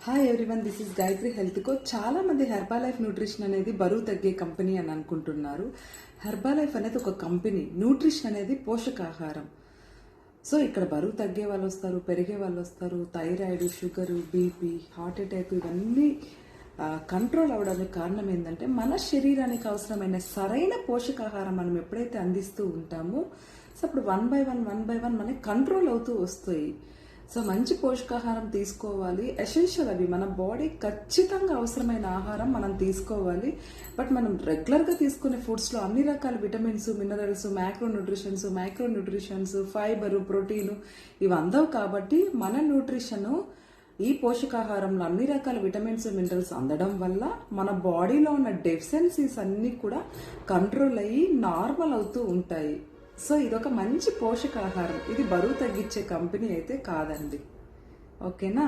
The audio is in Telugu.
Hi everyone, this is Gayatri health coach. చాలా మంది హెర్బాలైఫ్ న్యూట్రిషన్ అనేది బరువు తగ్గే కంపెనీ అని అనుకుంటున్నారు. హెర్బాలైఫ్ అనేది ఒక కంపెనీ. న్యూట్రిషన్ అనేది పోషకాహారం. సో ఇక్కడ బరువు తగ్గే వాళ్ళు వస్తారు, పెరిగే వాళ్ళు వస్తారు. Thyroid, sugar, BP, heart attack ఇవన్నీ కంట్రోల్ అవడానికి కారణం ఏంటంటే మన శరీరానికి అవసరమైన సరైన పోషకాహారం మనం ఎప్పుడైతే అందిస్తూ ఉంటామో సో అప్పుడు వన్ బై వన్ మనకి కంట్రోల్ అవుతూ వస్తాయి. సో మంచి పోషకాహారం తీసుకోవాలి. ఎసెన్షియల్ అవి మన బాడీ ఖచ్చితంగా అవసరమైన ఆహారం మనం తీసుకోవాలి. బట్ మనం రెగ్యులర్గా తీసుకునే ఫుడ్స్లో అన్ని రకాల vitamins, minerals, micro nutritions, fibre, protein ఇవి అందవు. కాబట్టి మన న్యూట్రిషన్ ఈ పోషకాహారంలో అన్ని రకాల విటమిన్స్, మినరల్స్ అందడం వల్ల మన బాడీలో ఉన్న డెఫిషియన్సీస్ అన్నీ కూడా కంట్రోల్ అయ్యి నార్మల్ అవుతూ ఉంటాయి. సో ఇదొక మంచి పోషకాహారం. ఇది బరువు తగ్గించే కంపెనీ అయితే కాదండి. ఓకేనా?